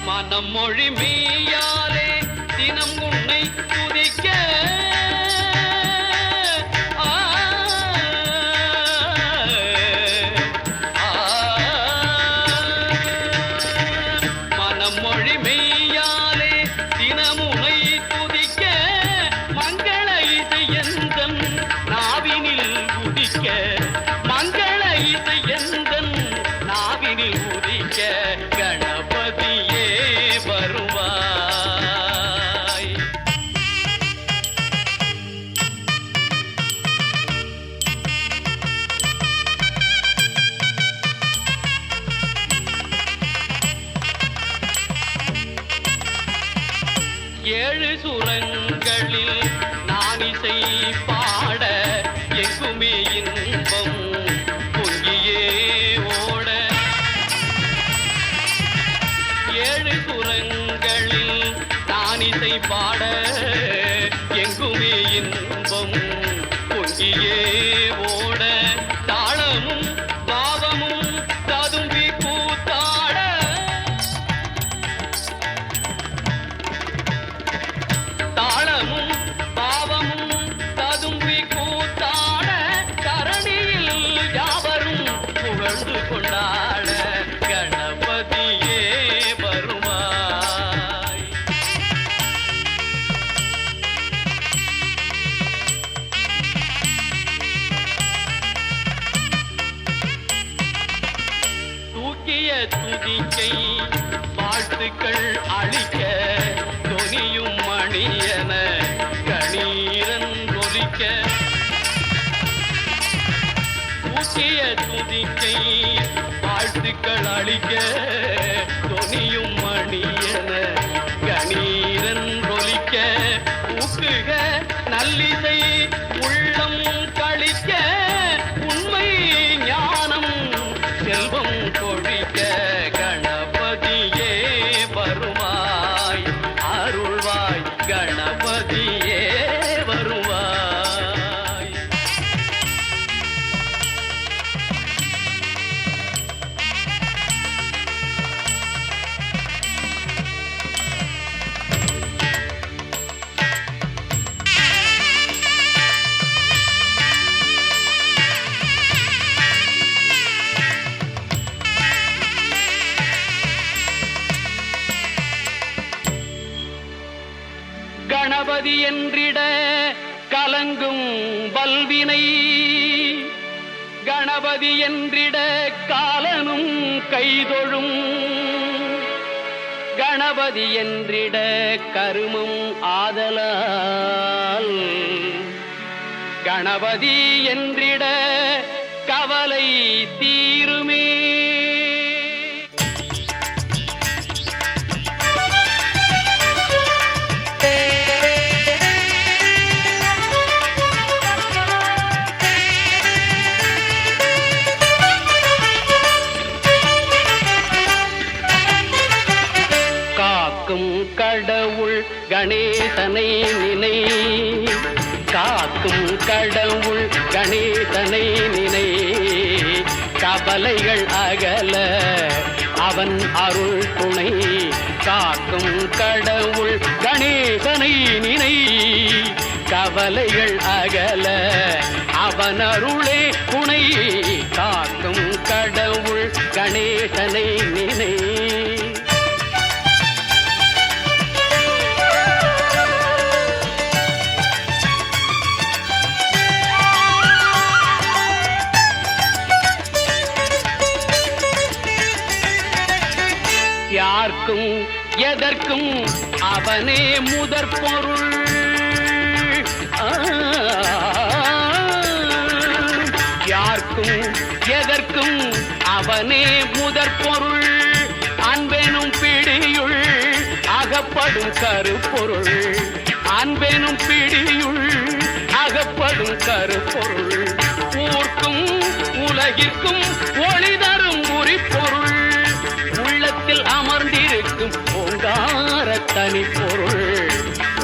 மனம் மொழி மெய்யாலே தினம் உன்னை துதிக்க மனம் மொழி மெய்யாலே தினம் உன்னை துதிக்க மங்கள இசை எந்தன் நாவினில் உதிக்க மங்கள இசை எந்தன் நாவினில் உதிக்க கணபதியே வருவாய். ஏழு சுரங்களில் நான் இசை பாட எங்குமே இன்பம் பொங்கியே ஓட ஏழு சுரங்களில் நான் இசை பாட எங்குமே இன்பம் பொங்கியே ஓட தாளமும் பாவமும் ததும்பி கூத்தாட தாளமும் பாவமும் ததும்பி கூத்தாட தரணியில் யாவரும் புகழ்ந்து கொண்டாட கணபதியே வருவாய். தூக்கிய துதிக்கை வாழ்த்துக்கள் அளிக்க தொனியும் மணியன கணீரன் ஒலிக்க தூக்கிய துதிக்கை வாழ்த்துக்கள் அளிக்க தொனியும் மணியன கணீரன் ஒலிக்க ஊக்குக நல்லிசை உள்ளம் கழிக்க உண்மை ஞானம் செல்வம் கொழிக்க கணபதியே வருவாய் அருள்வாய் கணபதியே வருவாய். கணபதி என்றிட கலங்கும் வல்வினை கணபதி என்றிட காலனும் கைதொழும் கணபதி என்றிட கருமம் ஆதலால் கணபதி என்றிட கவலை தீருமே. கடவுள் கணேசனை நினை காக்கும் கடவுள் கணேசனை நினை கவலைகள் அகல அவன் அருள் துணை காக்கும் கடவுள் கணேசனை நினை கவலைகள் அகல அவன் அருளே துணை காக்கும் கடவுள் கணேசனை நினை. யார்க்கும் எதற்கும் அவனே முதற் பொருள் யார்க்கும் எதற்கும் அவனே முதற் பொருள் அன்பெனும் பிடியுள் அகப்படும் கருப்பொருள் அன்பெனும் பிடியுள் அகப்படும் கருப்பொருள் ஊர்க்கும் உலகிற்கும் ஒளி தரும் உரிப்பொருள் உள்ளத்தில் அமர்ந்திருக்கும் ஓங்கார தனிப்பொருள்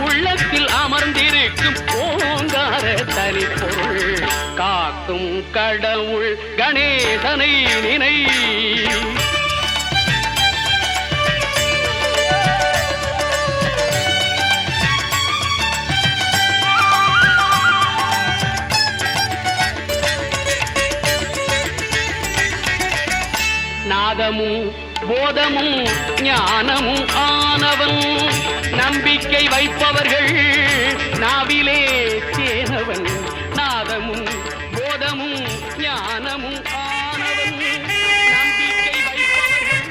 உள்ளத்தில் அமர்ந்திருக்கும் ஓங்கார தனிப்பொருள் காக்கும் கடவுள் கணேசனை நினை. போதமும் ஞானமும் ஆனவன். நம்பிக்கை வைப்பவர்கள் நாவிலே தேனவன். நாதமும் போதமும் ஞானமும் ஆனவன். நம்பிக்கை வைப்பவர்கள்.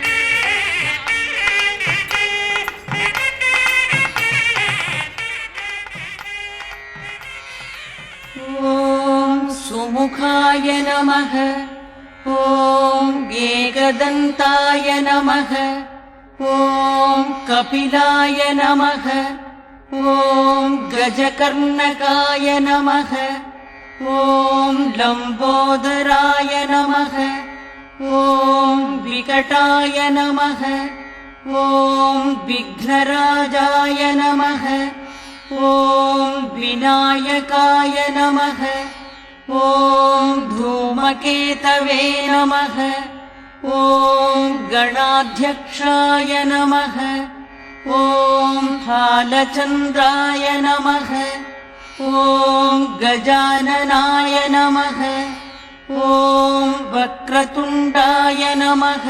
ஓம் சுமுகாய நமः. ஓம் ஏகதந்தாய நமः. ஓம் கபிலாய நமः. ஓம் கஜகர்ணகாய நமः. ஓம் லம்போதராய நமः. ஓம் விகடாய நமः. ஓம் விக்னராஜாய நமः. ஓம் விநாயகாய நமः. ஓம் धूमकेतवे नमः. ஓம் गणाध्यक्षाय नमः. ஓம் भालचन्द्राय नमः. ஓம் गजाननाय नमः. ஓம் वक्रतुण्डाय नमः.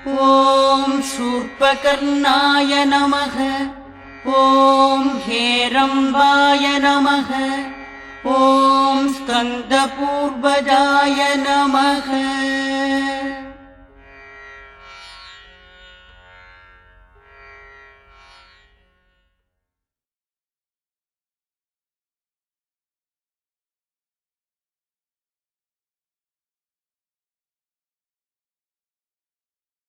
ஓம் शूर्पकर्णाय नमः. ஓம் हेरम्बाय नमः. ஓம் ஸ்கந்தபூர்வஜாய நமः.